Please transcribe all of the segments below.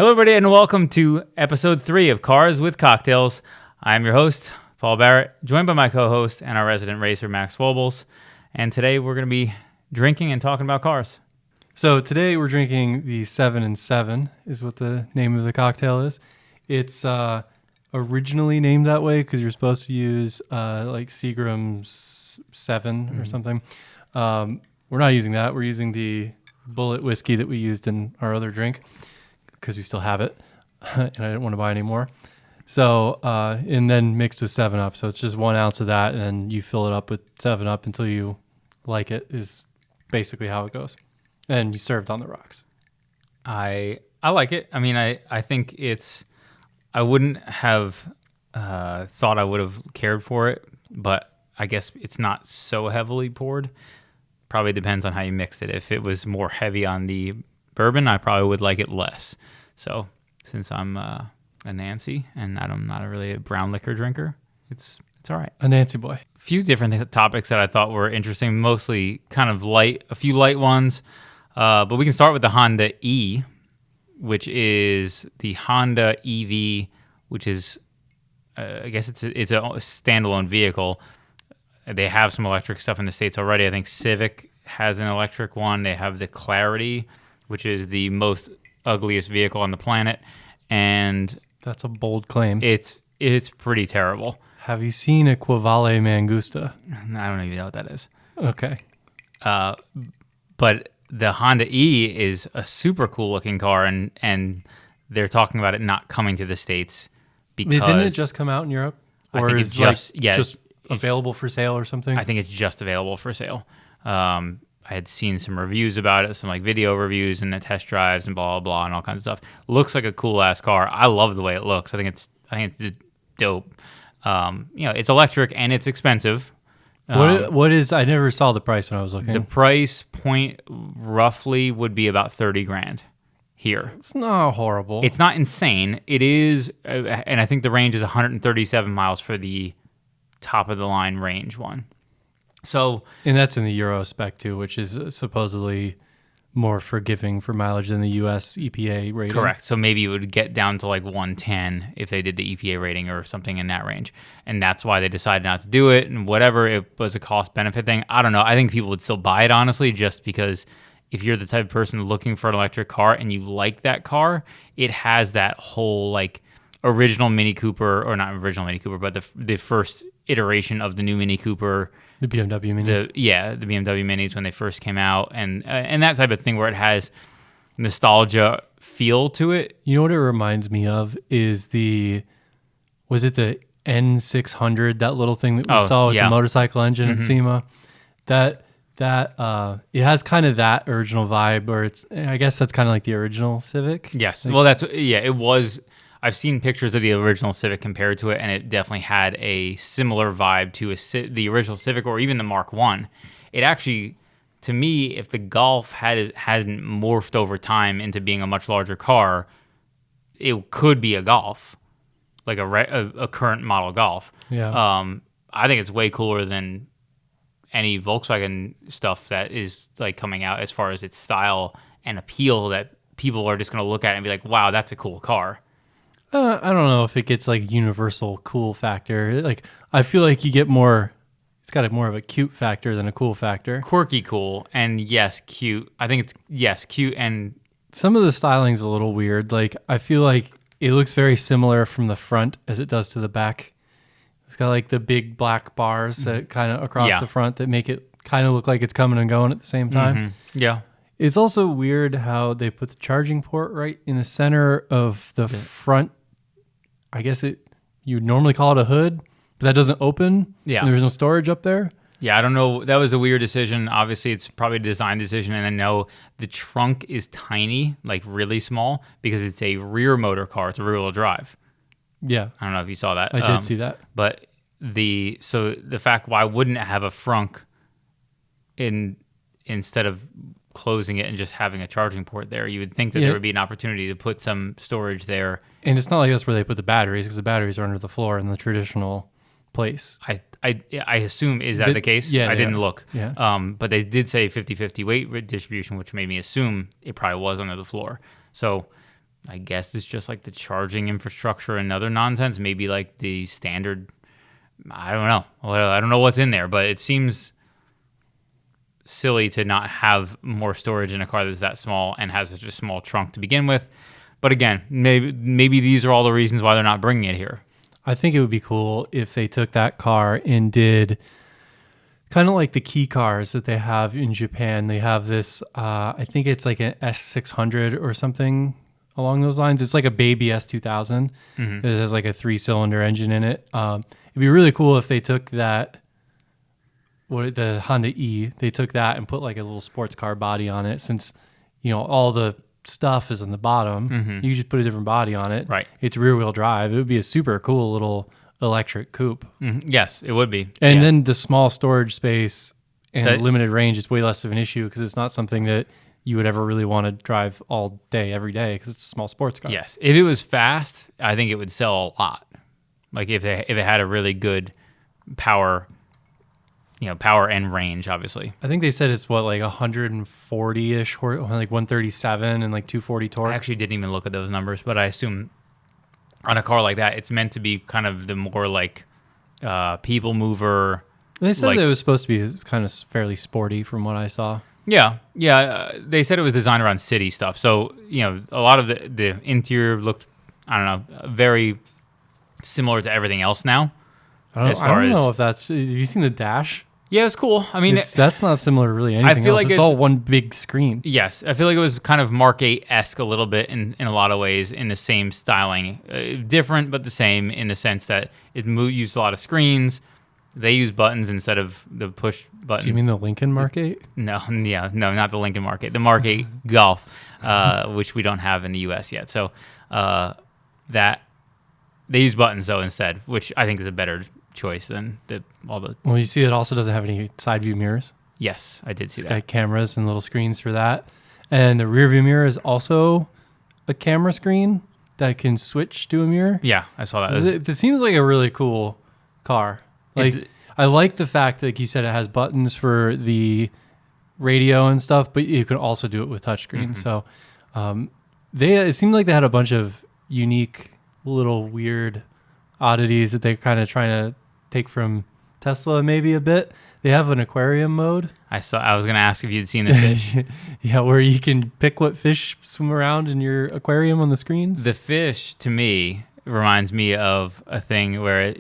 Hello, everybody, and welcome to episode 3 of Cars with Cocktails. I'm your host, Paul Barrett, joined by my co-host and our resident racer, Max Wobbles. And today we're going to be drinking and talking about cars. So today we're drinking the 7 and 7 is what the name of the cocktail is. It's originally named that way because you're supposed to use like Seagram's 7 or something. We're not using that. We're using the Bullet whiskey that we used in our other drink because we still have it and I didn't want to buy any more. So, and then mixed with 7-Up. So it's just 1 ounce of that and then you fill it up with 7-Up until you like it is basically how it goes. And you served on the rocks. I like it. I mean, I think it's... I wouldn't have thought I would have cared for it, but I guess it's not so heavily poured. Probably depends on how you mixed it. If it was more heavy on the bourbon, I probably would like it less. So since I'm a Nancy and I'm not really a brown liquor drinker, it's all right. A Nancy boy. A few different topics that I thought were interesting, mostly kind of light, a few light ones. But we can start with the Honda E, which is the Honda EV, which is, I guess it's a standalone vehicle. They have some electric stuff in the States already. I think Civic has an electric one. They have the Clarity, which is the most ugliest vehicle on the planet. And That's a bold claim. it's pretty terrible. Have you seen a Quavale Mangusta? I don't even know what that is. Okay. But the Honda E is a super cool looking car, and they're talking about it not coming to the States because... Didn't it just come out in Europe? I think it's just available for sale or something? I think it's just available for sale. I had seen some reviews about it, some like video reviews and the test drives and blah, blah, blah, and all kinds of stuff. Looks like a cool ass car. I love the way it looks. I think it's dope. It's electric and it's expensive. What is, I never saw the price when I was looking. The price point roughly would be about $30,000 here. It's not horrible. It's not insane. It is, and I think the range is 137 miles for the top of the line range one. So, and that's in the Euro spec too, which is supposedly more forgiving for mileage than the US EPA rating. Correct. So maybe it would get down to like 110 if they did the EPA rating or something in that range. And that's why they decided not to do it. And whatever, it was a cost benefit thing. I don't know. I think people would still buy it, honestly, just because if you're the type of person looking for an electric car and you like that car, it has that whole like original Mini Cooper, or not original Mini Cooper, but the first iteration of the new Mini Cooper. The BMW Minis. The BMW Minis when they first came out, and that type of thing where it has nostalgia feel to it. You know what it reminds me of is was it the N600, that little thing that we saw with the motorcycle engine at SEMA? That it has kind of that original vibe, or I guess that's kind of like the original Civic. Yes. Well, it was. I've seen pictures of the original Civic compared to it, and it definitely had a similar vibe to the original Civic or even the Mark I. It actually, to me, if the Golf hadn't morphed over time into being a much larger car, it could be a Golf, like a current model Golf. Yeah. I think it's way cooler than any Volkswagen stuff that is like coming out as far as its style and appeal that people are just going to look at it and be like, wow, that's a cool car. I don't know if it gets like universal cool factor. Like I feel like you get more. It's got more of a cute factor than a cool factor. Quirky, cool, and yes, cute. I think it's cute, and some of the styling's a little weird. Like I feel like it looks very similar from the front as it does to the back. It's got like the big black bars that kind of across the front that make it kind of look like it's coming and going at the same time. Mm-hmm. Yeah. It's also weird how they put the charging port right in the center of the front. I guess you normally call it a hood, but that doesn't open. Yeah. There's no storage up there. Yeah, I don't know. That was a weird decision. Obviously, it's probably a design decision. And I know the trunk is tiny, like really small, because it's a rear motor car. It's a rear-wheel drive. Yeah. I don't know if you saw that. I did see that. But the fact, why wouldn't it have a frunk instead of closing it and just having a charging port there? You would think that there would be an opportunity to put some storage there. And it's not like that's where they put the batteries, because the batteries are under the floor in the traditional place. I assume, is that the case? Yeah, I didn't look. Yeah. But they did say 50-50 weight distribution, which made me assume it probably was under the floor. So I guess it's just like the charging infrastructure and other nonsense. Maybe like the standard. I don't know. Well, I don't know what's in there, but it seems silly to not have more storage in a car that's that small and has such a small trunk to begin with. But again, maybe these are all the reasons why they're not bringing it here. I think it would be cool if they took that car and did kind of like the key cars that they have in Japan. They have this, I think it's like an S600 or something along those lines. It's like a baby S2000. It has like a 3-cylinder engine in it. It'd be really cool if they took that, the Honda E, they took that and put like a little sports car body on it, since, all the stuff is on the bottom. You just put a different body on it. Right. It's rear wheel drive. It would be a super cool little electric coupe. Yes, it would be. And then the small storage space and the limited range is way less of an issue, because it's not something that you would ever really want to drive all day, every day, because it's a small sports car. Yes. If it was fast, I think it would sell a lot. Like if it had a really good power, power and range, obviously. I think they said it's like 140-ish, like 137 and like 240 torque. I actually didn't even look at those numbers, but I assume on a car like that, it's meant to be kind of the more like people mover. They said that it was supposed to be kind of fairly sporty from what I saw. Yeah. They said it was designed around city stuff. So, a lot of the interior looked, I don't know, very similar to everything else now. I don't know if that's... Have you seen the dash? Yeah, it's cool. I mean... that's not similar to really anything else. It's all one big screen. Yes. I feel like it was kind of Mark 8-esque a little bit in a lot of ways, in the same styling. Different, but the same in the sense that it used a lot of screens. They use buttons instead of the push button. Do you mean the Lincoln Mark 8? No, not the Lincoln Mark 8. The Mark 8 Golf, which we don't have in the U.S. yet. So that they use buttons though instead, which I think is a better choice than all the. Well, you see, it also doesn't have any side view mirrors. Yes, I did see It's that. got cameras and little screens for that, and the rear view mirror is also a camera screen that can switch to a mirror. Yeah, I saw that. It seems like a really cool car. Like, I like the fact that, like you said, it has buttons for the radio and stuff, but you can also do it with touchscreen. So it seemed like they had a bunch of unique little weird oddities that they're kind of trying to take from Tesla maybe a bit. They have an aquarium mode. I was going to ask if you'd seen the fish. Yeah, where you can pick what fish swim around in your aquarium on the screens. The fish, to me, reminds me of a thing where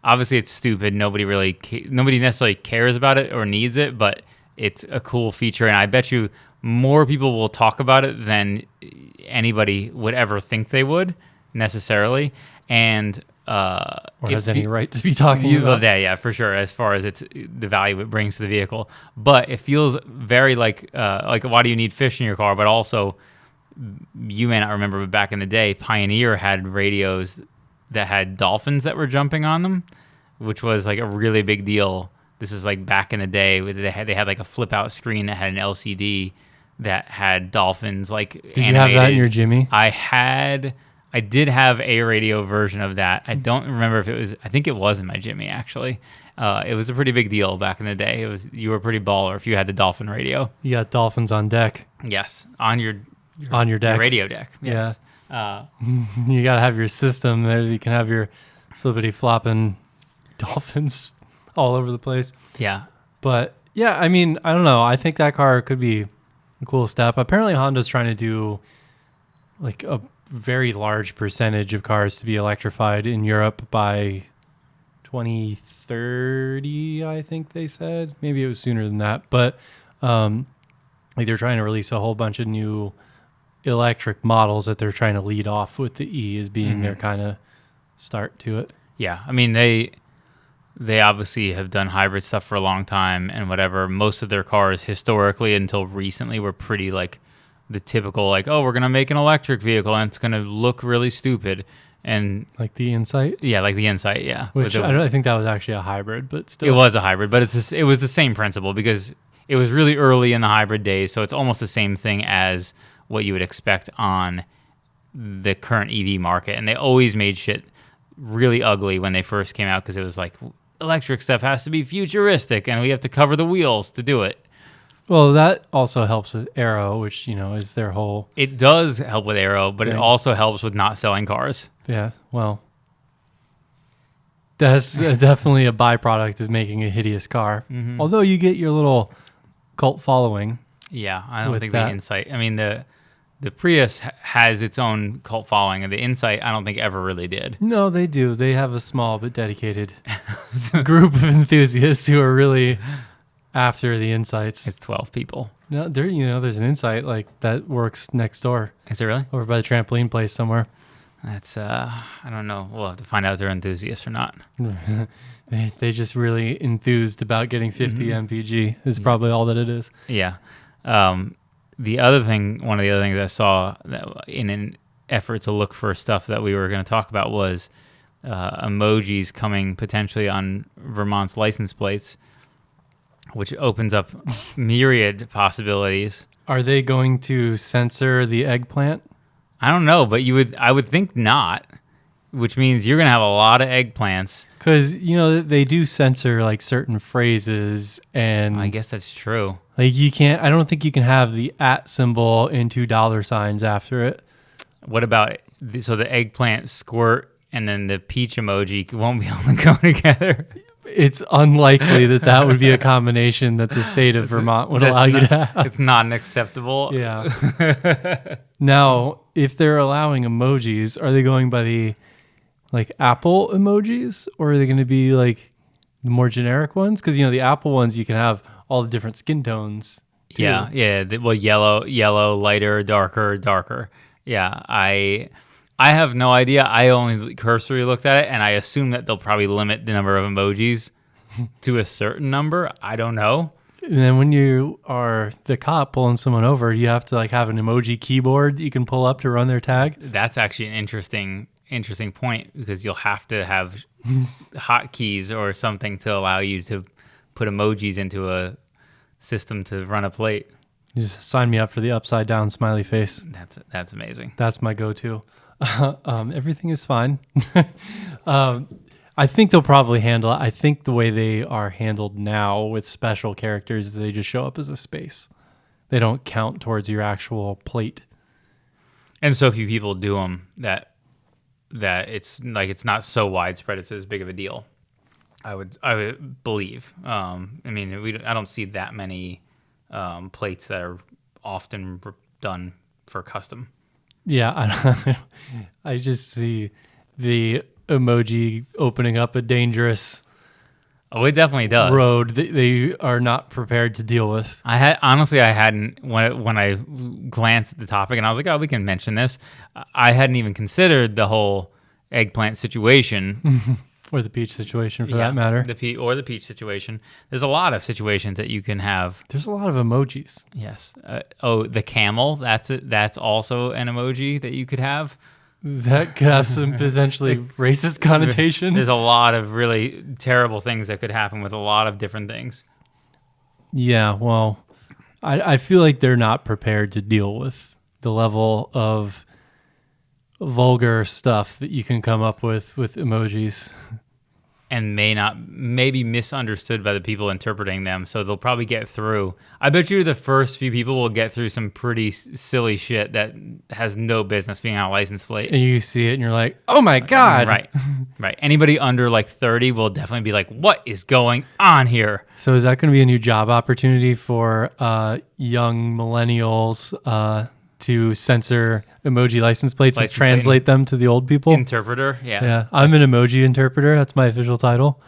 obviously it's stupid. Nobody necessarily cares about it or needs it, but it's a cool feature, and I bet you more people will talk about it than anybody would ever think they would necessarily. And or has any right to be talking about that? Yeah, for sure. As far as the value it brings to the vehicle, but it feels very like why do you need fish in your car? But also, you may not remember, but back in the day, Pioneer had radios that had dolphins that were jumping on them, which was like a really big deal. This is like back in the day. They had like a flip out screen that had an LCD that had dolphins like Did animated. You have that in your Jimmy? I did have a radio version of that. I don't remember if it was. I think it was in my Jimmy actually. It was a pretty big deal back in the day. You were pretty baller if you had the dolphin radio. You got dolphins on deck. Yes, on your deck, your radio deck. Yes. Yeah. You gotta have your system there. You can have your flippity flopping dolphins all over the place. Yeah. But yeah, I mean, I don't know. I think that car could be a cool step. Apparently, Honda's trying to do like a very large percentage of cars to be electrified in Europe by 2030, I think they said. Maybe it was sooner than that. But like they're trying to release a whole bunch of new electric models that they're trying to lead off with the E as being their kind of start to it. Yeah. I mean, they obviously have done hybrid stuff for a long time and whatever. Most of their cars historically until recently were pretty like the typical like, oh, we're going to make an electric vehicle and it's going to look really stupid. And like the Insight? Yeah, like the Insight, yeah. Which I think that was actually a hybrid, but still. It was a hybrid, but it was the same principle because it was really early in the hybrid days, so it's almost the same thing as what you would expect on the current EV market. And they always made shit really ugly when they first came out because it was like, electric stuff has to be futuristic and we have to cover the wheels to do it. Well, that also helps with Aero, which, is their whole... It does help with Aero, but it thing. also helps with not selling cars. Yeah, well, that's definitely a byproduct of making a hideous car. Mm-hmm. Although you get your little cult following. Yeah, I don't With think that. the Insight. I mean, the Prius has its own cult following, and the Insight I don't think ever really did. No, they do. They have a small but dedicated group of enthusiasts who are really after the Insights. It's 12 people. No, there's an Insight like that works next door Is it really? over by the trampoline place somewhere. That's I don't know. We'll have to find out if they're enthusiasts or not. They just really enthused about getting 50 mpg is probably all that it is. Yeah. The other thing, one of the other things I saw that in an effort to look for stuff that we were going to talk about was emojis coming potentially on Vermont's license plates, which opens up myriad possibilities. Are they going to censor the eggplant? I don't know, but I would think not, which means you're going to have a lot of eggplants. Because, they do censor like certain phrases and I guess that's true. like I don't think you can have the @ symbol and $2 after it. What about, so the eggplant squirt and then the peach emoji won't be able to go together? It's unlikely that would be a combination that the state of Vermont would allow you to have. It's not acceptable. Yeah. Now, if they're allowing emojis, are they going by the like Apple emojis, or are they going to be like the more generic ones? Because the Apple ones you can have all the different skin tones. Too. Yeah. Well, yellow, lighter, darker. Yeah, I have no idea. I only cursory looked at it, and I assume that they'll probably limit the number of emojis to a certain number. I don't know. And then when you are the cop pulling someone over, you have to like have an emoji keyboard that you can pull up to run their tag. That's actually an interesting point, because you'll have to have hotkeys or something to allow you to put emojis into a system to run a plate. You just sign me up for the upside down smiley face. That's amazing. That's my go-to. Everything is fine. I think they'll probably handle it. I think the way they are handled now with special characters is they just show up as a space. They don't count towards your actual plate. And so few people do them that it's not so widespread. It's as big of a deal. I would believe. I don't see that many plates that are often done for custom. Yeah, I just see the emoji opening up a dangerous Oh, it definitely does. road that they are not prepared to deal with. I hadn't when I glanced at the topic, and I was like, oh, we can mention this. I hadn't even considered the whole eggplant situation. Or the peach situation, for that matter. The peach situation. There's a lot of situations that you can have. There's a lot of emojis. Yes. The camel. That's it. That's also an emoji that you could have. That could have some potentially racist connotation. There's a lot of really terrible things that could happen with a lot of different things. Yeah, well, I feel like they're not prepared to deal with the level of vulgar stuff that you can come up with emojis. And may be misunderstood by the people interpreting them, so they'll probably get through. I bet you the first few people will get through some pretty silly shit that has no business being on a license plate. And you see it and you're like, oh my God. Right. Anybody under like 30 will definitely be like, what is going on here? So is that going to be a new job opportunity for young millennials to censor emoji license plates and translate them to the old people? Interpreter, yeah. Yeah, I'm an emoji interpreter. That's my official title.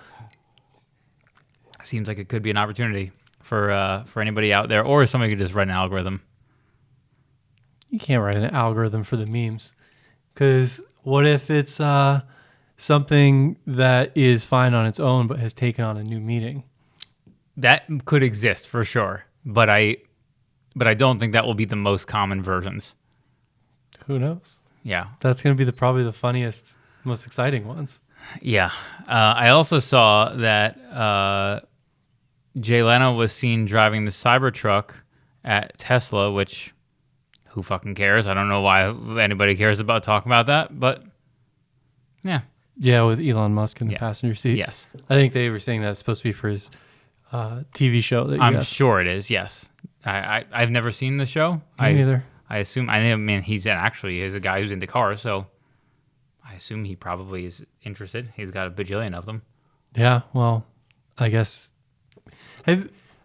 Seems like it could be an opportunity for anybody out there, or somebody could just write an algorithm. You can't write an algorithm for the memes, because what if it's something that is fine on its own but has taken on a new meaning? That could exist for sure, but I don't think that will be the most common versions. Who knows? Yeah. That's going to be probably the funniest, most exciting ones. Yeah. I also saw that Jay Leno was seen driving the Cybertruck at Tesla, which who fucking cares? I don't know why anybody cares about talking about that, but yeah. Yeah, with Elon Musk in the passenger seat. Yes. I think they were saying that it's supposed to be for his TV show. I'm sure it is, yes. I've never seen the show. Me neither. I assume he's a guy who's into cars, so I assume he probably is interested. He's got a bajillion of them. Yeah, well, I guess.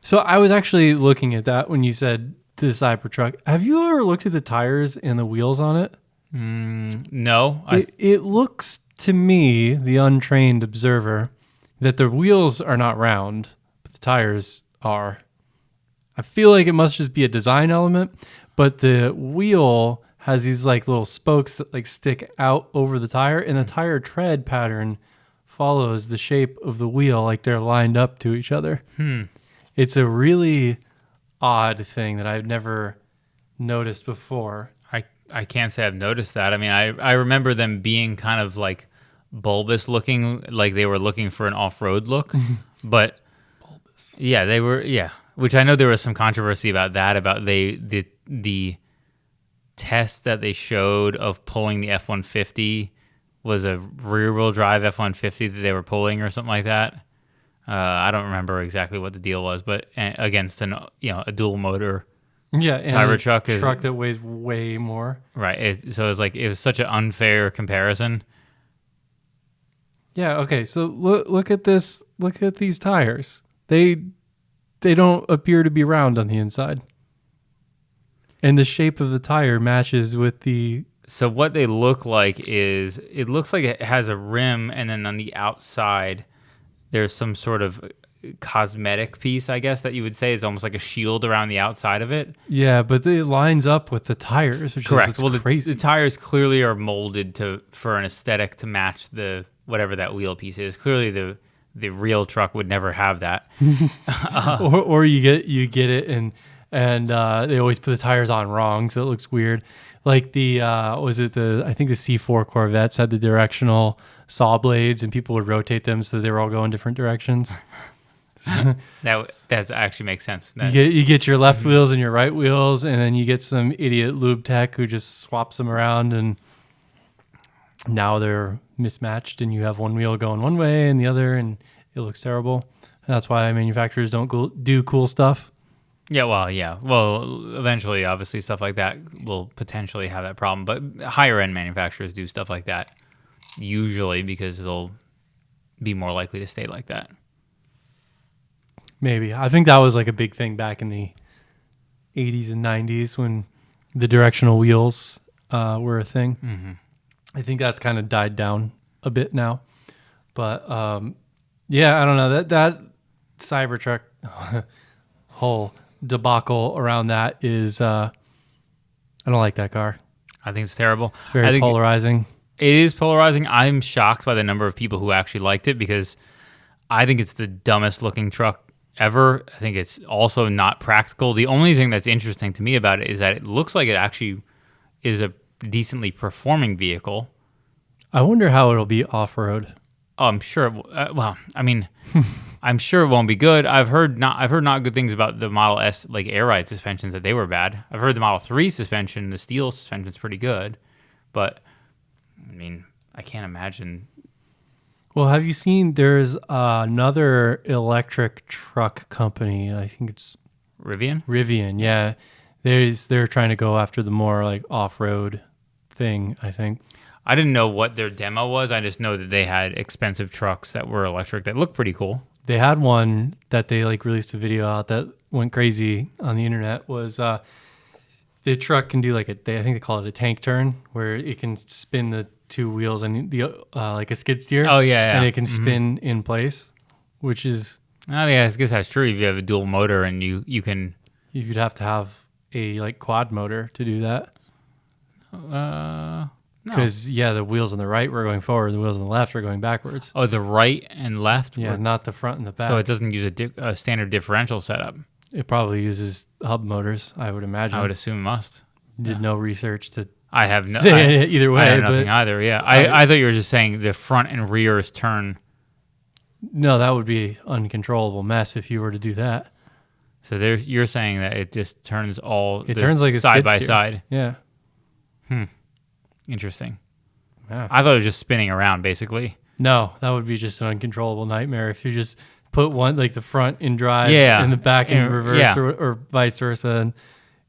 So I was actually looking at that when you said the Cybertruck. Have you ever looked at the tires and the wheels on it? No. It looks to me, the untrained observer, that the wheels are not round, but the tires are. I feel like it must just be a design element, but the wheel has these like little spokes that like stick out over the tire, and the tire tread pattern follows the shape of the wheel, like they're lined up to each other. It's a really odd thing that I've never noticed before. I can't say I've noticed that. I mean, I remember them being kind of like bulbous looking, like they were looking for an off-road look, but bulbous. Yeah, they were. Yeah, which I know there was some controversy about that, about the test that they showed of pulling the F-150 was a rear-wheel drive F-150 that they were pulling or something like that. I don't remember exactly what the deal was, but against a dual motor. Yeah, and Cybertruck a truck that weighs way more. Right. So it was such an unfair comparison. Yeah. Okay. So look at this. Look at these tires. They don't appear to be round on the inside, and the shape of the tire matches with the. So what they look like is it looks like it has a rim, and then on the outside there's some sort of cosmetic piece, I guess, that you would say is almost like a shield around the outside of it. Yeah, but it lines up with the tires, which correct. Is what's crazy. The tires clearly are molded for an aesthetic to match the whatever that wheel piece is. Clearly, the real truck would never have that. Or you get it and they always put the tires on wrong, so it looks weird. Like I think the C4 Corvettes had the directional saw blades, and people would rotate them so they were all going different directions. that actually makes sense. You get your left wheels and your right wheels, and then you get some idiot lube tech who just swaps them around, and now they're mismatched, and you have one wheel going one way and the other, and it looks terrible. And that's why manufacturers don't do cool stuff. Yeah, well, eventually, obviously, stuff like that will potentially have that problem, but higher end manufacturers do stuff like that usually because they'll be more likely to stay like that. Maybe. I think that was like a big thing back in the 80s and 90s when the directional wheels were a thing. Mm-hmm. I think that's kind of died down a bit now. But yeah, I don't know. That Cybertruck whole debacle around that is, I don't like that car. I think it's terrible. It's very polarizing. It is polarizing. I'm shocked by the number of people who actually liked it because I think it's the dumbest looking truck ever. I think it's also not practical. The only thing that's interesting to me about it is that it looks like it actually is a decently performing vehicle. I wonder how it'll be off-road. Oh, I'm sure. I'm sure it won't be good. I've heard not good things about the Model S like air ride suspensions, that they were bad. I've heard the Model 3 suspension, the steel suspension, is pretty good, but I mean, I can't imagine. Well, have you seen? There's another electric truck company. I think it's Rivian. Rivian, yeah. They're trying to go after the more like off-road thing, I think. I didn't know what their demo was. I just know that they had expensive trucks that were electric that looked pretty cool. They had one that they like released a video out that went crazy on the internet. Was the truck can do like I think they call it a tank turn, where it can spin the two wheels and the like a skid steer. Oh yeah. And it can spin in place, which is. Oh yeah, I guess that's true. If you have a dual motor and you can. You'd have to have a like quad motor to do that. No. Because, the wheels on the right were going forward, the wheels on the left are going backwards. Oh, the right and left? Yeah, not the front and the back. So it doesn't use a standard differential setup? It probably uses hub motors, I would imagine. I would assume it must. Did no research to I have no, say either way. I have nothing either, yeah. I thought you were just saying the front and rears turn. No, that would be uncontrollable mess if you were to do that. So you're saying that it just turns it turns like a side by steer. side? Yeah. Interesting. Yeah. I thought it was just spinning around, basically. No, that would be just an uncontrollable nightmare if you just put one like the front in drive Yeah. and the back in And- reverse yeah. or vice versa, and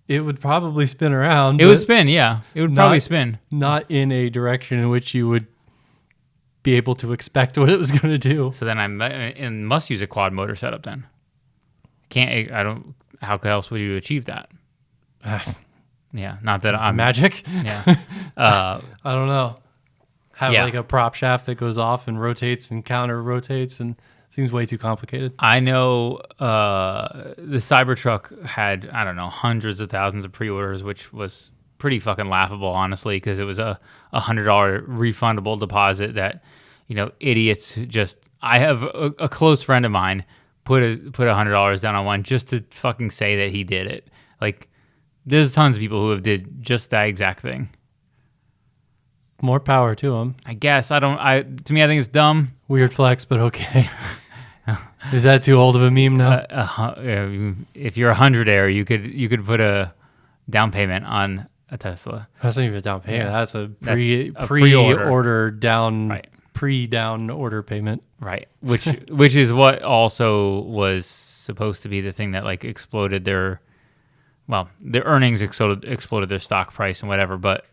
it would probably spin around. It would but spin, yeah. It would probably spin. not in a direction in which you would be able to expect what it was going to do. So then I must use a quad motor setup then. I don't, how else would you achieve that? Yeah, not that I'm... Magic? Yeah. I don't know. Have Yeah. like a prop shaft that goes off and rotates and counter rotates, and seems way too complicated. I know the Cybertruck had, I don't know, hundreds of thousands of pre-orders, which was pretty fucking laughable, honestly, because it was a $100 refundable deposit that, idiots just... I have a close friend of mine put $100 down on one just to fucking say that he did it. Like, there's tons of people who have did just that exact thing. More power to them. I guess to me, I think it's dumb. Weird flex, but okay. Is that too old of a meme now? If you're a hundredaire, you could put a down payment on a Tesla. That's not even a down payment. Yeah. That's a That's pre-order down, Right. pre-down order payment. Right, which is what also was supposed to be the thing that like exploded their earnings exploded their stock price and whatever, but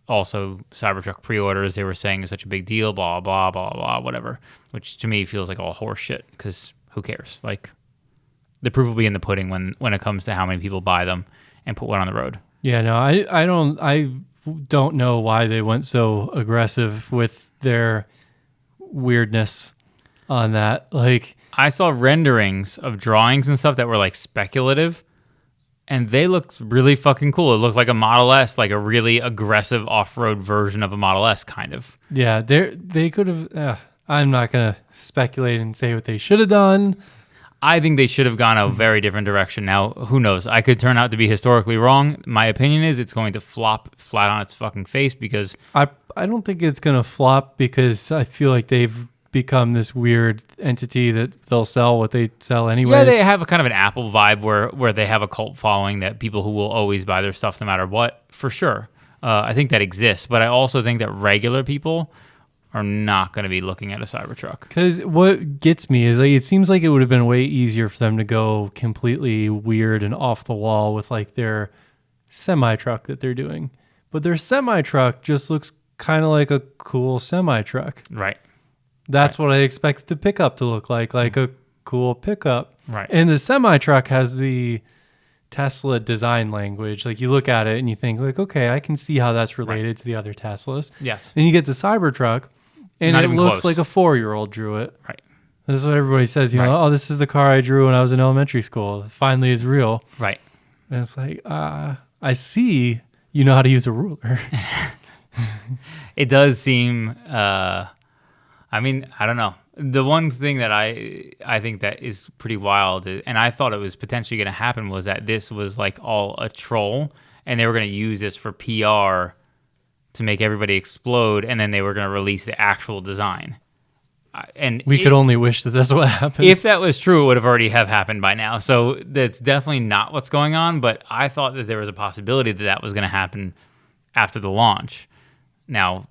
also Cybertruck pre-orders, they were saying is such a big deal, blah, blah, blah, blah, whatever, which to me feels like all horse shit because who cares? Like, the proof will be in the pudding when it comes to how many people buy them and put one on the road. Yeah, no, I don't know why they went so aggressive with their weirdness on that. Like, I saw renderings of drawings and stuff that were like speculative, and they looked really fucking cool. It looked like a Model S, like a really aggressive off-road version of a Model S, kind of. yeah, they could have. I'm not gonna speculate and say what they should have done. I think they should have gone a very different direction. Now, who knows? I could turn out to be historically wrong. My opinion is it's going to flop flat on its fucking face because... I don't think it's gonna flop because I feel like they've become this weird entity that they'll sell what they sell anyways. Yeah, they have a kind of an Apple vibe where they have a cult following that people who will always buy their stuff no matter what, for sure. I think that exists, but I also think that regular people are not going to be looking at a Cybertruck. Because what gets me is like it seems like it would have been way easier for them to go completely weird and off the wall with like their semi-truck that they're doing. But their semi-truck just looks kind of like a cool semi-truck. Right. That's what I expected the pickup to look like a cool pickup. Right. And the semi-truck has the Tesla design language. Like you look at it and you think like, okay, I can see how that's related to the other Teslas. Yes. Then you get the Cybertruck and Not it even looks close. like a 4-year-old drew it. Right. This is what everybody says, you know, Right. oh, this is the car I drew when I was in elementary school. It finally is real. Right. And it's like, I see you know how to use a ruler. It does seem... I mean, I don't know. The one thing that I think that is pretty wild, and I thought it was potentially going to happen, was that this was like all a troll, and they were going to use this for PR to make everybody explode, and then they were going to release the actual design. And We could only wish that that's what happened. if that was true, it would have already have happened by now. So that's definitely not what's going on. But I thought that there was a possibility that that was going to happen after the launch. Now,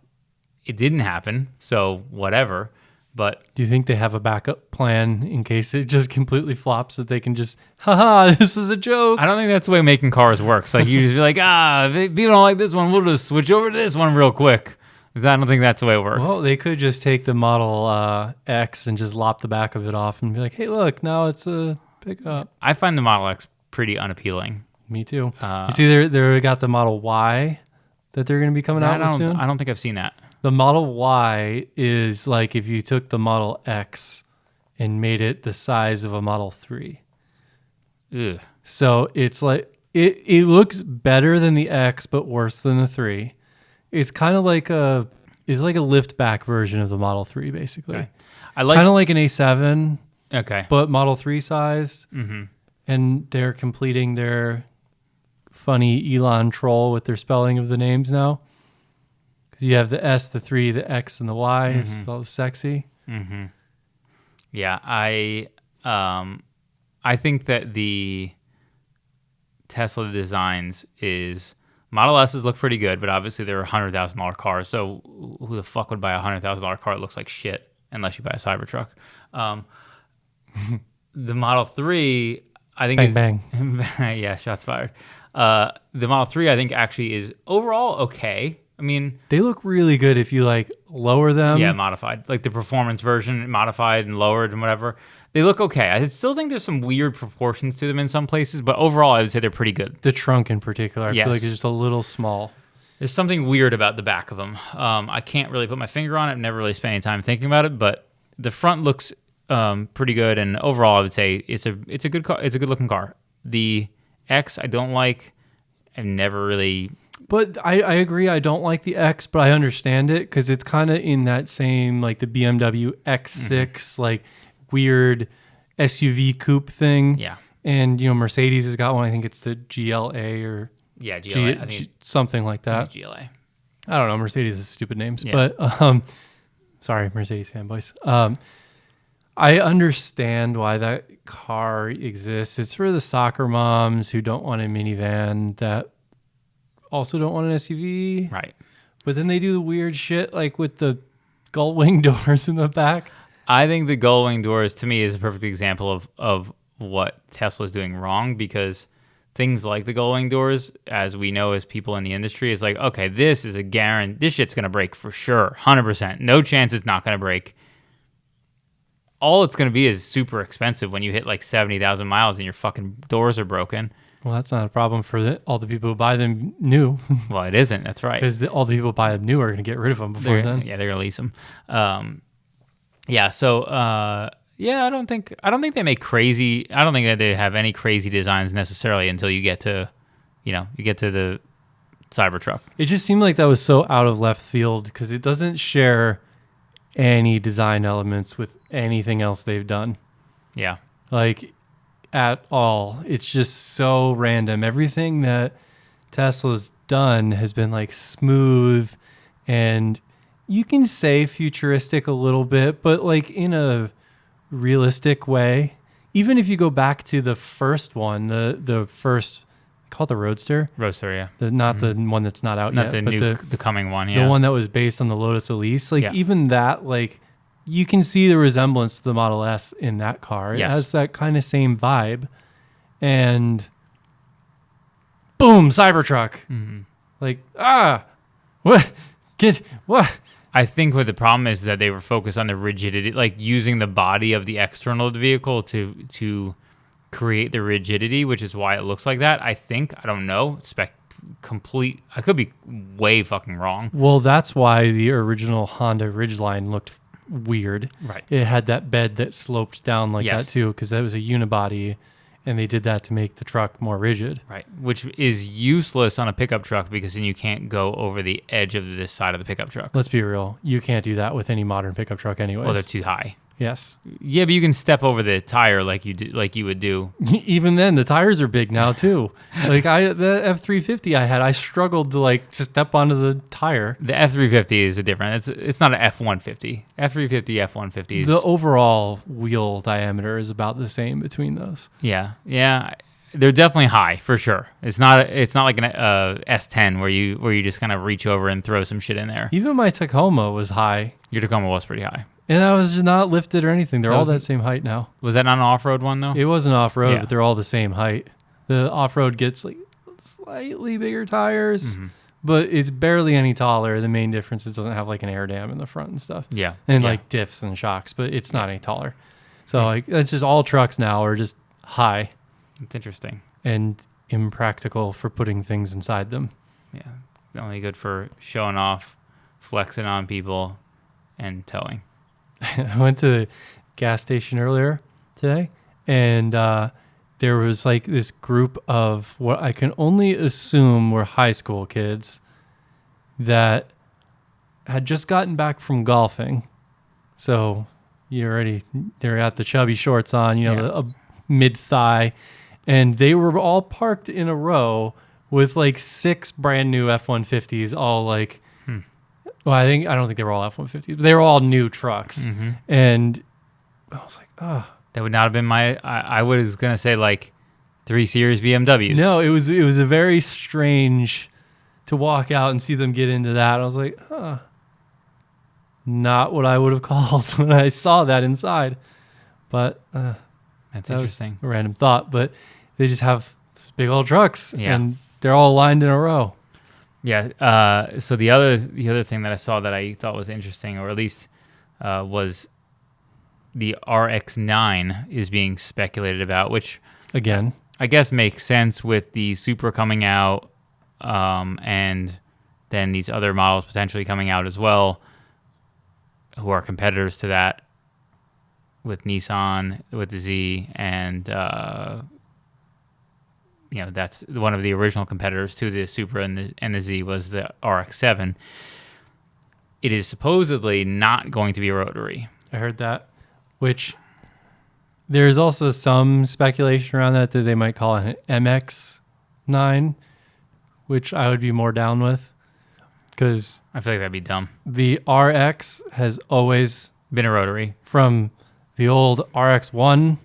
it didn't happen, so whatever. But Do you think they have a backup plan in case it just completely flops that they can just, haha, this is a joke? I don't think that's the way making cars works. Like, you just be like, if people don't like this one, we'll just switch over to this one real quick. Because I don't think that's the way it works. Well, they could just take the Model X and just lop the back of it off and be like, hey, look, now it's a pickup. I find the Model X pretty unappealing. Me too. You see, they got the Model Y that they're going to be coming out with soon. I don't think I've seen that. The Model Y is like if you took the Model X and made it the size of a Model 3. Ugh. So it's like, it looks better than the X, but worse than the 3. It's kind of like it's like a lift back version of the Model 3, basically. Okay. I like... Kind of like an A7, Okay. but Model 3 sized. Mm-hmm. And they're completing their funny Elon troll with their spelling of the names now. Because you have the S, the 3, the X, and the Y. Mm-hmm. It's all sexy. Mm-hmm. Yeah, I think that the Tesla designs is... Model S's look pretty good, but obviously they're $100,000 cars. So who the fuck would buy a $100,000 car that looks like shit unless you buy a Cybertruck? The Model 3, I think Bang, yeah, shots fired. The Model 3, I think, actually is overall okay. I mean, They look really good if you like lower them. yeah, modified. Like the performance version, modified and lowered and whatever. They look okay. I still think there's some weird proportions to them in some places, but overall, I would say they're pretty good. The trunk in particular, I Yes. feel like it's just a little small. There's something weird about the back of them. I can't really put my finger on it. I've never really spent any time thinking about it, but the front looks pretty good, and overall, I would say it's a good car. It's a good looking car. The X, I don't like. I've never really. But I agree. I don't like the X, but I understand it because it's kind of in that same like the BMW X6 like weird SUV coupe thing. Yeah. And Mercedes has got one. I think it's the GLA or Yeah, GLA. I think something like that. it's GLA. I don't know. Mercedes is stupid names, Yeah. but sorry, Mercedes fanboys. I understand why that car exists. It's for the soccer moms who don't want a minivan that also don't want an SUV. Right. But then they do the weird shit like with the gull wing doors in the back. I think the gull wing doors, to me, is a perfect example of what Tesla is doing wrong, because things like the gull wing doors, as we know as people in the industry, is like, okay, this is a guarantee. This shit's going to break for sure. 100%. No chance it's not going to break. All it's going to be is super expensive when you hit like 70,000 miles and your fucking doors are broken. Well, that's not a problem for all the people who buy them new. Well, it isn't. That's right. Because all the people who buy them new are going to get rid of them before then. Yeah, they're going to lease them. Yeah, so yeah, I don't think they make crazy. I don't think that they have any crazy designs necessarily until you get to, you get to the Cybertruck. It just seemed like that was so out of left field because it doesn't share any design elements with anything else they've done. Yeah. Like at all. It's just so random. Everything that Tesla's done has been like smooth, and you can say futuristic a little bit, but like in a realistic way. Even if you go back to the first one, the first, call it the Roadster, yeah. the one that's not out Not yet, the but the coming one, yeah. the one that was based on the Lotus Elise. Like Yeah. even that, like you can see the resemblance to the Model S in that car. It Yes. has that kind of same vibe, and boom, Cybertruck. Like what? I think what the problem is that they were focused on the rigidity, like using the body of the external of the vehicle to create the rigidity, which is why it looks like that. I think, I don't know, I could be way fucking wrong. Well, that's why the original Honda Ridgeline looked weird. Right. It had that bed that sloped down like Yes. that too, because that was a unibody, and they did that to make the truck more rigid. Right, which is useless on a pickup truck because then you can't go over the edge of this side of the pickup truck. Let's be real. You can't do that with any modern pickup truck anyways. Well, they're too high. Yes. Yeah, but you can step over the tire like you would do. Even then, the tires are big now too. Like the F350 I struggled to step onto the tire. The F350 is a different. It's not an F150. F350, F150 is The overall wheel diameter is about the same between those. yeah. They're definitely high for sure. It's not like an S10 where you just kind of reach over and throw some shit in there. Even my Tacoma was high, Your Tacoma was pretty high. and I was just not lifted or anything. They're all that same height now. Was that not an off-road one though? It wasn't off-road, Yeah. but they're all the same height. The off-road gets like slightly bigger tires, but it's barely any taller. The main difference is it doesn't have like an air dam in the front and stuff. Yeah. And Yeah. like diffs and shocks, but it's not any taller. So like it's just all trucks now are just high It's interesting. and impractical for putting things inside them. Yeah. It's only good for showing off, flexing on people, and towing. I went to the gas station earlier today, and there was like this group of what I can only assume were high school kids that had just gotten back from golfing. So they're at the chubby shorts on, a mid thigh, and they were all parked in a row with like 6 brand new F-150s, all like. Well, I don't think they were all F-150s, but they were all new trucks. And I was like, oh. That would not have been I was going to say like 3 Series BMWs. No, it was a very strange to walk out and see them get into that. I was like, not what I would have called when I saw that inside. But That's That was interesting. a random thought, but they just have these big old trucks, Yeah. and they're all lined in a row. Yeah. So the other thing that I saw that I thought was interesting, or at least was the RX-9 is being speculated about, which Again, I guess makes sense with the Supra coming out, and then these other models potentially coming out as well, who are competitors to that, with Nissan, with the Z, and that's one of the original competitors to the Supra and the Z was the RX-7. It is supposedly not going to be a rotary. I heard that, which there's also some speculation around that they might call it an MX-9, which I would be more down with, because I feel like that'd be dumb. the RX has always Been a rotary. from the old RX-1,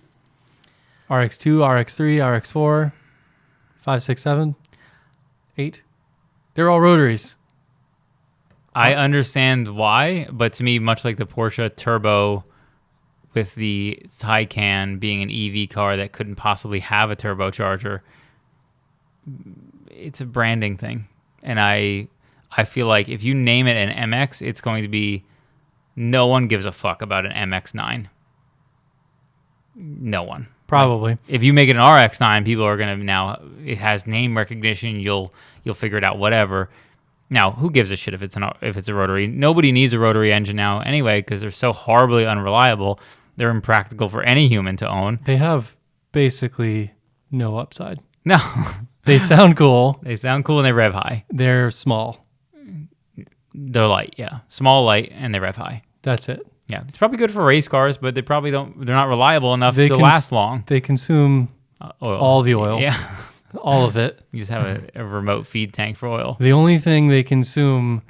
RX-2, RX-3, RX-4, 5, 6, 7, 8. They're all rotaries. I understand why, but to me, much like the Porsche Turbo with the Taycan being an EV car that couldn't possibly have a turbocharger, it's a branding thing. And I feel like if you name it an MX, it's going to be, no one gives a fuck about an MX-9. No one. Probably. If you make it an RX-9, people are going to now, it has name recognition, you'll figure it out, whatever. Now, who gives a shit if it's a rotary? Nobody needs a rotary engine now anyway, because they're so horribly unreliable. They're impractical for any human to own. They have basically no upside. No. They sound cool. They sound cool and they rev high. They're small. They're light, yeah. Small, light, and they rev high. That's it. Yeah. It's probably good for race cars, but they're not reliable enough to last long. They consume Oil. all the oil. Yeah. All of it. You just have a remote feed tank for oil. The only thing they consume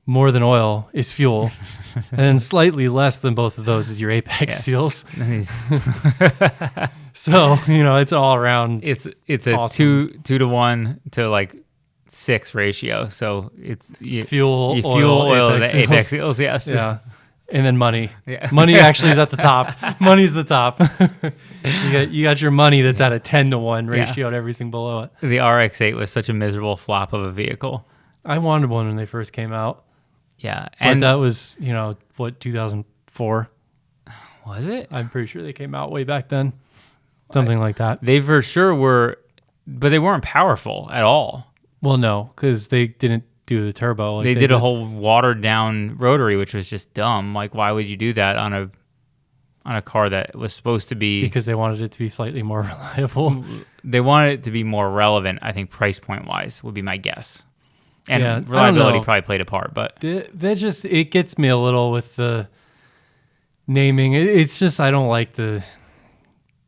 more than oil is fuel. And then slightly less than both of those is your apex Yes. seals. So, it's all around. It's a awesome. 2 to 1 to like 6 ratio. So it's Fuel, oil, apex the apex seals. seals, yes. Yeah. And then money. Yeah. Money actually is at the top. Money's the top. you got your money that's at a 10 to 1 ratio and everything below it. The RX-8 was such a miserable flop of a vehicle. I wanted one when they first came out. Yeah. But And that was, 2004? was it? I'm pretty sure they came out way back then. Something like that. They for sure were, but they weren't powerful at all. Well, no, because they didn't do the turbo. Like They did a whole watered down rotary, which was just dumb. Like, why would you do that on a car that was supposed to be? Because they wanted it to be slightly more reliable. They wanted it to be more relevant. I think price point wise would be my guess, and Yeah, I don't reliability know. probably played a part. But It gets me a little with the naming. It's just I don't like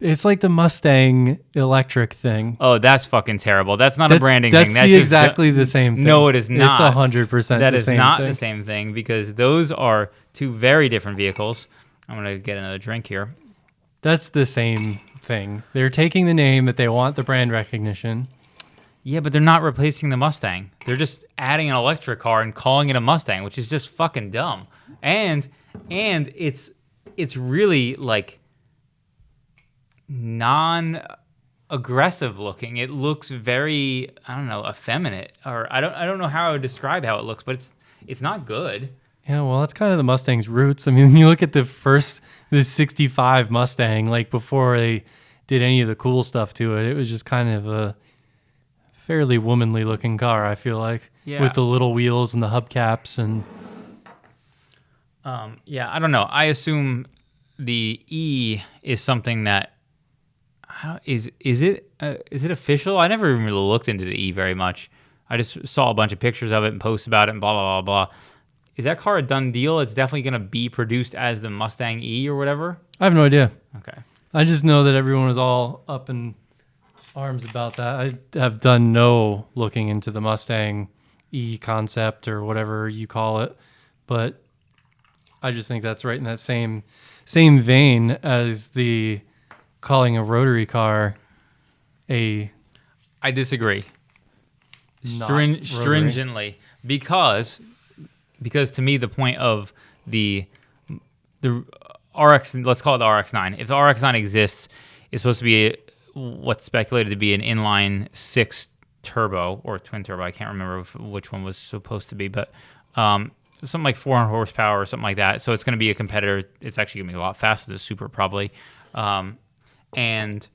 It's like the Mustang electric thing. oh, that's fucking terrible. That's not a branding that's thing. That's exactly the same thing. No, it is not. It's 100% That the is same not thing. the same thing because those are two very different vehicles. I'm gonna get another drink here. That's the same thing. They're taking the name that they want the brand recognition. Yeah, but they're not replacing the Mustang. They're just adding an electric car and calling it a Mustang, which is just fucking dumb. And it's really like non-aggressive looking. It looks very, I don't know, effeminate, or I don't know how I would describe how it looks, but it's not good. Yeah, well, that's kind of the Mustang's roots. I mean, you look at the 65 Mustang, like before they did any of the cool stuff to it, it was just kind of a fairly womanly looking car, I feel like. Yeah. With the little wheels and the hubcaps and Yeah, I don't know. I assume the E is something that is it official? I never even really looked into the E very much. I just saw a bunch of pictures of it and posts about it and blah blah blah blah. Is that car a done deal? It's definitely going to be produced as the Mustang E or whatever. I have no idea. Okay. I just know that everyone was all up in arms about that. I have done no looking into the Mustang E concept or whatever you call it, but I just think that's right in that same vein as the calling a rotary car a I disagree. not rotary. Stringently because to me the point of the RX, let's call it the RX-9. If the RX-9 exists, is supposed to be what's speculated to be an inline six turbo or twin turbo. I can't remember which one was supposed to be, but something like 400 horsepower or something like that. So it's going to be a competitor. It's actually going to be a lot faster than the Super probably. And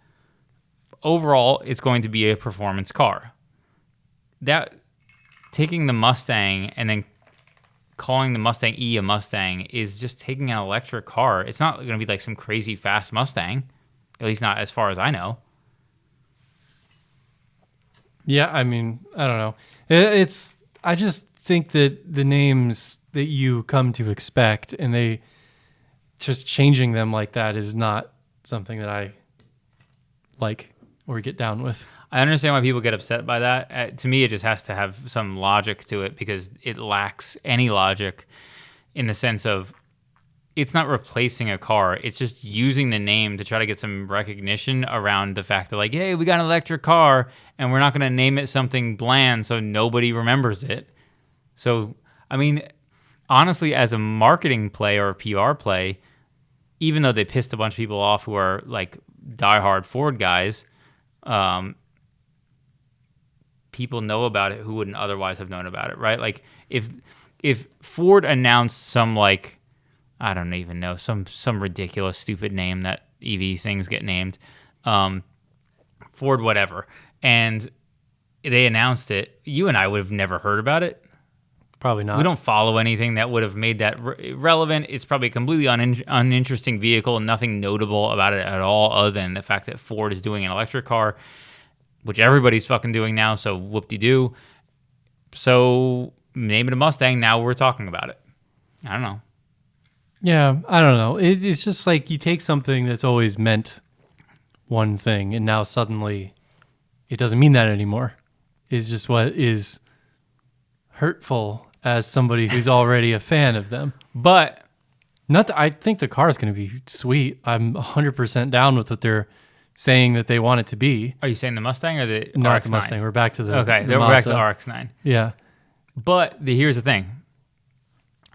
overall, it's going to be a performance car. That taking the Mustang and then calling the Mustang E a Mustang is just taking an electric car. It's not going to be like some crazy fast Mustang, at least not as far as I know. Yeah, I mean, I don't know. I just think that the names that you come to expect and they just changing them like that is not something that I like or get down with. I understand why people get upset by that. To me, it just has to have some logic to it because it lacks any logic in the sense of it's not replacing a car. It's just using the name to try to get some recognition around the fact that, like, hey, we got an electric car and we're not going to name it something bland so nobody remembers it. So, I mean, honestly, as a marketing play or a PR play, even though they pissed a bunch of people off who are like diehard Ford guys, people know about it who wouldn't otherwise have known about it, right? Like if Ford announced some like, I don't even know, some ridiculous stupid name that EV things get named, Ford whatever, and they announced it, you and I would have never heard about it. Probably not. We don't follow anything that would have made that relevant. It's probably a completely uninteresting vehicle, nothing notable about it at all other than the fact that Ford is doing an electric car, which everybody's fucking doing now, so whoop-de-doo. So name it a Mustang, now we're talking about it. I don't know. Yeah, I don't know. It's just like you take something that's always meant one thing, and now suddenly it doesn't mean that anymore. It's just what is hurtful as somebody who's already a fan of them. But I think the car is going to be sweet. I'm 100% down with what they're saying that they want it to be. are you saying the Mustang or the Not RX-9? the Mustang. We're back to the Okay, the we're back to Mazda. the RX-9. Yeah. But here's the thing.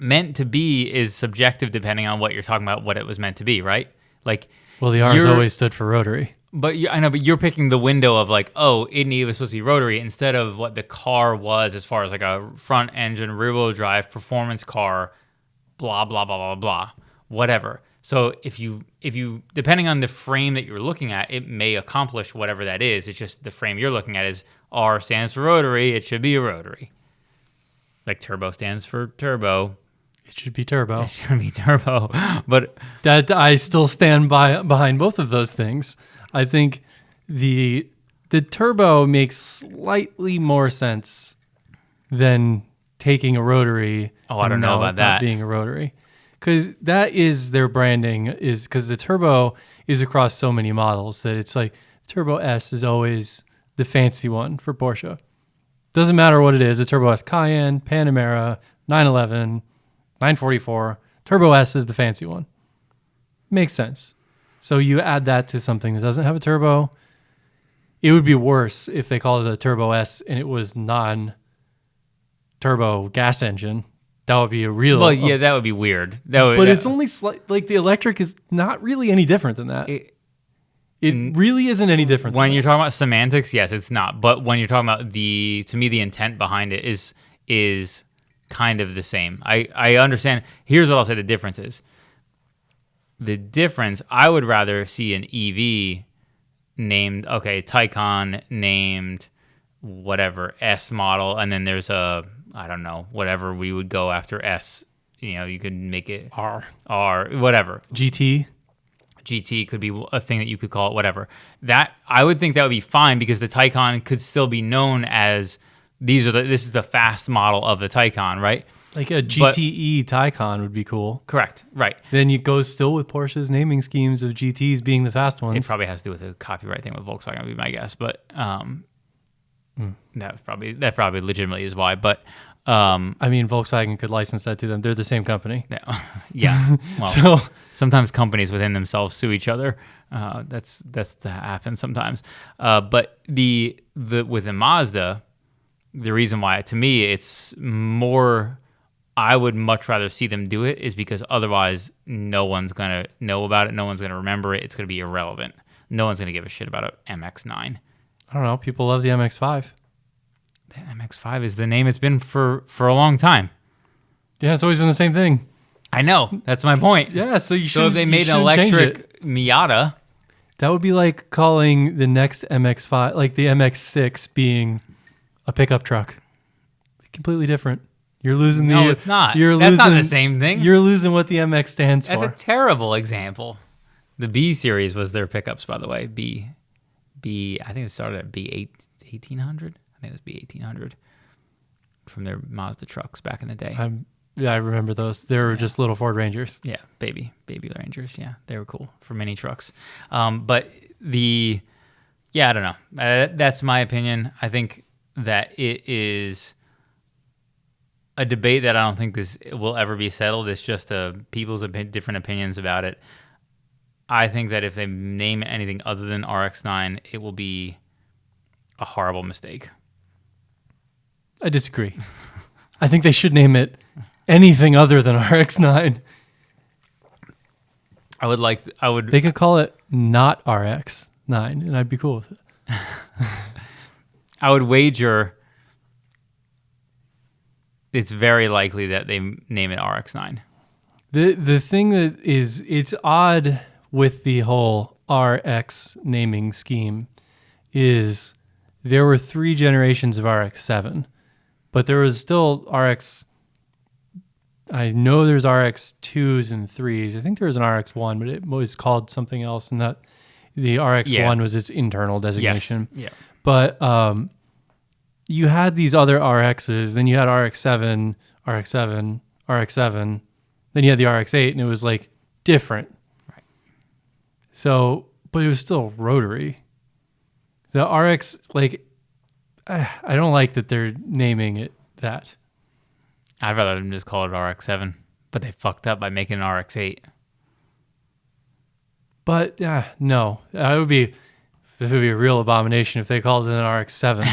Meant to be is subjective depending on what you're talking about, what it was meant to be, right? Like, Well, the R's always stood for rotary. But I know, but you're picking the window of like, oh, it was supposed to be rotary instead of what the car was as far as like a front engine, rear wheel drive performance car, blah, blah, blah, blah, blah, whatever. So if you depending on the frame that you're looking at, it may accomplish whatever that is. It's just the frame you're looking at is R stands for rotary. It should be a rotary. Like turbo stands for turbo. It should be turbo. It should be turbo. But That I still stand behind both of those things. I think the turbo makes slightly more sense than taking a rotary. Oh, I don't know about that. Being a rotary, because that is their branding. Is because the turbo is across so many models that it's like Turbo S is always the fancy one for Porsche. Doesn't matter what it is. A Turbo S Cayenne, Panamera, 911, 944. Turbo S is the fancy one. Makes sense. So you add that to something that doesn't have a turbo. It would be worse if they called it a Turbo S and it was non-turbo gas engine. That would be a real... Well, yeah, that would be weird. But it's only like the electric is not really any different than that. It really isn't any different. When you're talking about semantics, yes, it's not. But when you're talking about to me, the intent behind it is kind of the same. I understand. Here's what I'll say the difference is. The difference, I would rather see an EV named, Taycan named whatever, S model, and then there's I don't know, whatever we would go after S. You know, you could make it R, whatever. GT could be a thing that you could call it, whatever. That, I would think that would be fine because the Taycan could still be known as, this is the fast model of the Taycan, right? Like a GTE Taycan would be cool. Correct, right. Then you go still with Porsche's naming schemes of GTs being the fast ones. It probably has to do with a copyright thing with Volkswagen, would be my guess. But that probably legitimately is why. But I mean, Volkswagen could license that to them. They're the same company. Yeah. Well, So sometimes companies within themselves sue each other. That's that happens sometimes. But with the Mazda, the reason why to me it's more, I would much rather see them do it is because otherwise no one's gonna know about it. No one's gonna remember it. It's gonna be irrelevant. No one's going to give a shit about an MX-9. I don't know. People love the MX-5. The MX-5 is the name it's been for a long time. Yeah, it's always been the same thing. I know. That's my point. Yeah, so you should. So if they made an electric Miata, that would be like calling the next MX-5, like the MX-6, being a pickup truck. Completely different. You're losing the. No, it's not. That's not the same thing. You're losing what the MX stands That's for. a terrible example. The B series was their pickups, by the way. B. I think it started at B 1800. I think it was B 1800 from their Mazda trucks back in the day. I remember those. They were just little Ford Rangers. Yeah, baby Rangers. Yeah, they were cool for mini trucks. But I don't know. That's my opinion. I think that it is a debate that I don't think this will ever be settled. It's just people's different opinions about it. I think that if they name it anything other than RX-9, it will be a horrible mistake. I disagree. I think they should name it anything other than RX-9. They could call it not RX-9, and I'd be cool with it. I would wager it's very likely that they name it RX-9. The thing that is, it's odd with the whole RX naming scheme is there were 3 generations of RX-7, but there was still RX. I know there's RX-2s and 3s. I think there was an RX-1, but it was called something else, and that the RX-1 was its internal designation. Yes. Yeah. But you had these other RXs, then you had RX-7, RX-7, RX-7, then you had the RX-8, and it was like different. Right. So, but it was still rotary. The RX, like, I don't like that they're naming it that. I'd rather them just call it RX-7, but they fucked up by making an RX-8. But no, this would be a real abomination if they called it an RX-7.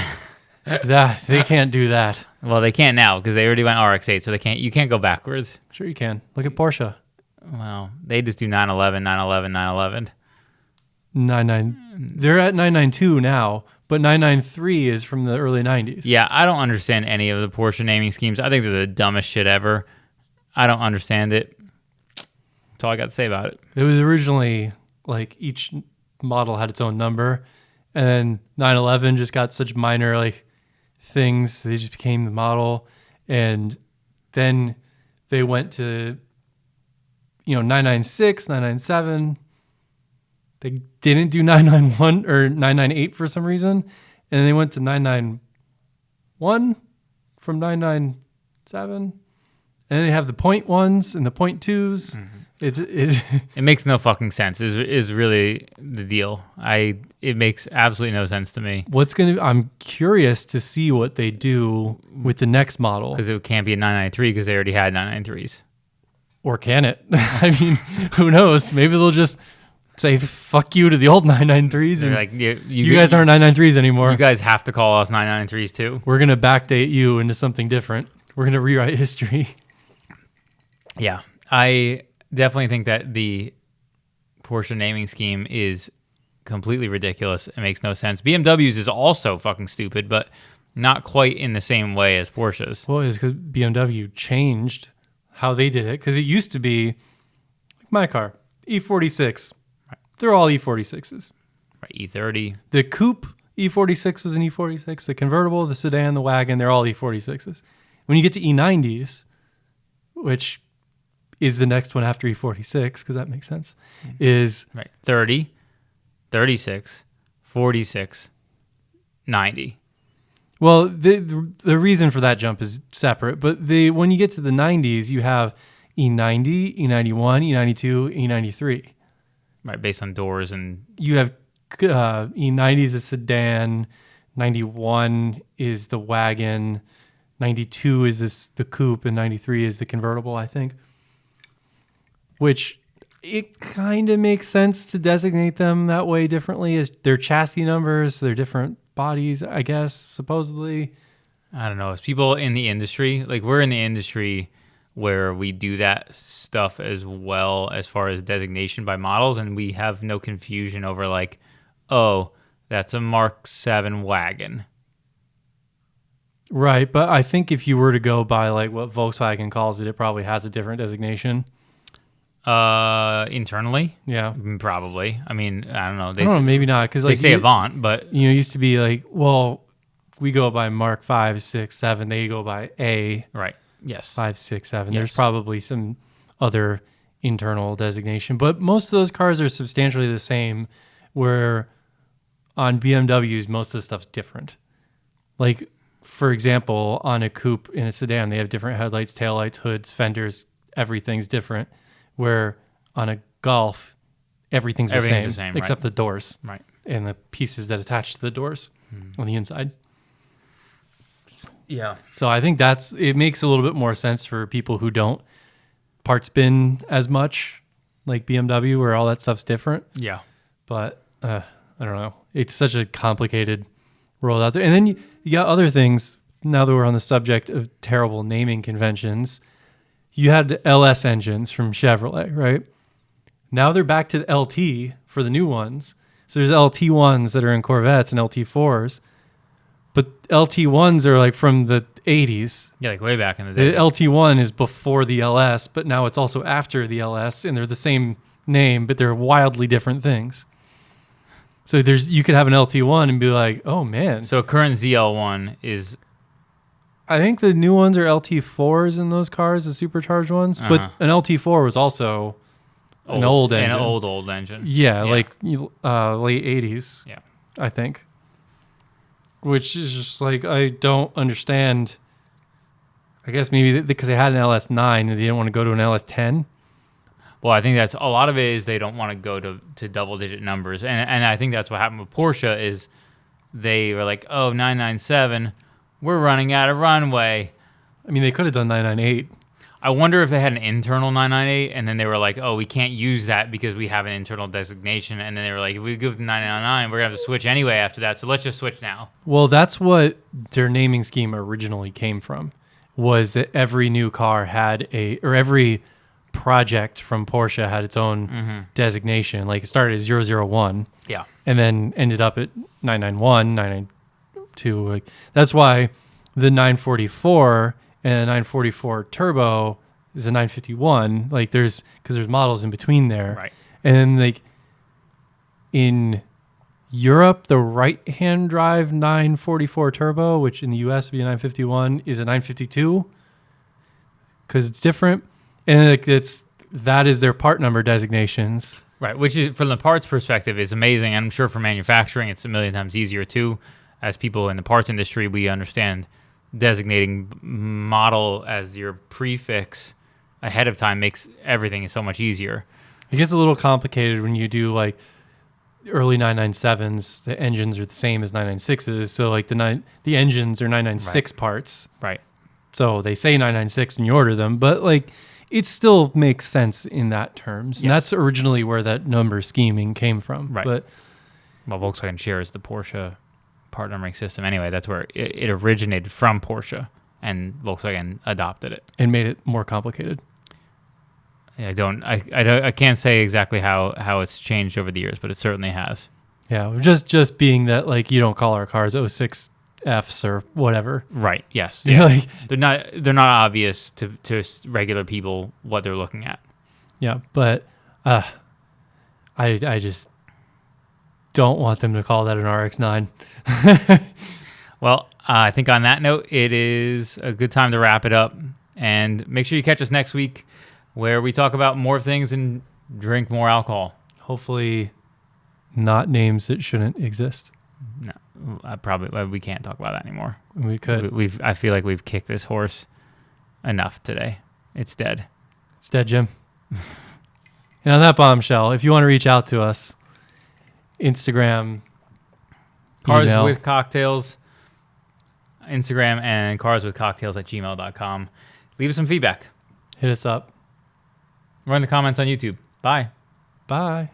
They can't do that. Well, they can't now because they already went RX-8, so you can't go backwards. Sure you can. Look at Porsche. Well, they just do 911, 911, 911. 99. They're at 992 now, but 993 is from the early 90s. Yeah, I don't understand any of the Porsche naming schemes. I think they're the dumbest shit ever. I don't understand it. That's all I got to say about it. It was originally like each model had its own number, and then 911 just got such minor like things. They just became the model, and then they went to 996, 997. They didn't do 991 or 998 for some reason, and then they went to 991 from 997, and then they have the point ones and the point twos. Mm-hmm. It makes no fucking sense. Is really the deal. It makes absolutely no sense to me. I'm curious to see what they do with the next model, because it can't be a 993 because they already had 993s. Or can it? I mean, who knows? Maybe they'll just say fuck you to the old 993s. And like, you guys aren't 993s anymore. You guys have to call us 993s too. We're gonna backdate you into something different. We're gonna rewrite history. Yeah, I definitely think that the Porsche naming scheme is completely ridiculous. It makes no sense. BMW's is also fucking stupid, but not quite in the same way as Porsche's. Well, it's because BMW changed how they did it. Because it used to be like my car, E46. Right. They're all E46s. Right, E30. The coupe E46 is an E46. The convertible, the sedan, the wagon, they're all E46s. When you get to E90s, which is the next one after E46, because that makes sense, is... Right, 30, 36, 46, 90. Well, the reason for that jump is separate, but when you get to the 90s, you have E90, E91, E92, E93. Right, based on doors and... You have E90 is a sedan, 91 is the wagon, 92 is the coupe, and 93 is the convertible, I think. Which it kind of makes sense to designate them that way differently, as their chassis numbers, their different bodies, I guess, supposedly. I don't know. As people in the industry, like we're in the industry where we do that stuff as well as far as designation by models, and we have no confusion over like, oh, that's a Mark 7 wagon. Right, but I think if you were to go by like what Volkswagen calls it, it probably has a different designation. Internally? Yeah. Probably. I mean, I don't know. I don't know, maybe not, because They like say Avant, but it used to be like, well, we go by Mark 5, 6, 7. They go by A. right. Yes. 5, 6, 7. Yes. There's probably some other internal designation, but most of those cars are substantially the same. Where on BMWs, most of the stuff's different. Like, for example, on a coupe in a sedan, they have different headlights, taillights, hoods, fenders. Everything's different. Where on a Golf, everything's the same except the doors, right, and the pieces that attach to the doors on the inside. Yeah. So I think it makes a little bit more sense for people who don't parts bin as much, like BMW, where all that stuff's different. Yeah. But I don't know. It's such a complicated world out there. And then you got other things. Now that we're on the subject of terrible naming conventions, you had the LS engines from Chevrolet, right? Now they're back to the LT for the new ones. So there's LT1s that are in Corvettes and LT4s. But LT1s are like from the 80s. Yeah, like way back in the day. The LT1 is before the LS, but now it's also after the LS, and they're the same name, but they're wildly different things. So you could have an LT1 and be like, oh man. So current ZL1 is... I think the new ones are LT4s in those cars, the supercharged ones. But an LT4 was also an old engine. An old engine. Yeah, like late 80s. Yeah. I think. Which is just like, I don't understand. I guess maybe because they had an LS9 and they didn't want to go to an LS10. Well, I think that's a lot of it is they don't want to go to double-digit numbers. And I think that's what happened with Porsche is they were like, oh, 997, we're running out of runway. I mean, they could have done 998. I wonder if they had an internal 998, and then they were like, oh, we can't use that because we have an internal designation. And then they were like, if we go to 999, we're going to have to switch anyway after that, so let's just switch now. Well, that's what their naming scheme originally came from, was that every new car had every project from Porsche had its own designation. Like it started as 001. Yeah. And then ended up at 991, 992. Like, that's why the 944 and a 944 Turbo is a 951. Like because there's models in between there. Right. And then like in Europe, the right-hand drive 944 Turbo, which in the US would be a 951, is a 952 because it's different. And like that is their part number designations. Right, which is from the parts perspective is amazing. I'm sure for manufacturing, it's a million times easier too. As people in the parts industry, we understand designating model as your prefix ahead of time makes everything so much easier. It gets a little complicated when you do like early 997s. The engines are the same as 996s, so like the engines are 996 parts. Right. So they say 996 when you order them, but like it still makes sense in that terms. And that's originally where that number scheming came from. Right. But well, Volkswagen shares the Porsche part numbering system anyway. That's where it originated from Porsche, and Volkswagen adopted it and made it more complicated. I can't say exactly how it's changed over the years, but it certainly has. Yeah, just being that like you don't call our cars 06 Fs or whatever. Right. Yes. Yeah. Like, they're not obvious to regular people what they're looking at. Yeah, but I just don't want them to call that an RX-9. Well, I think on that note, it is a good time to wrap it up. And make sure you catch us next week where we talk about more things and drink more alcohol. Hopefully not names that shouldn't exist. No, we can't talk about that anymore. We could. I feel like we've kicked this horse enough today. It's dead. It's dead, Jim. And on that bombshell, if you want to reach out to us, Instagram, Cars email. with Cocktails, Instagram, and carswithcocktails@gmail.com. Leave us some feedback. Hit us up. Run the comments on YouTube. Bye. Bye.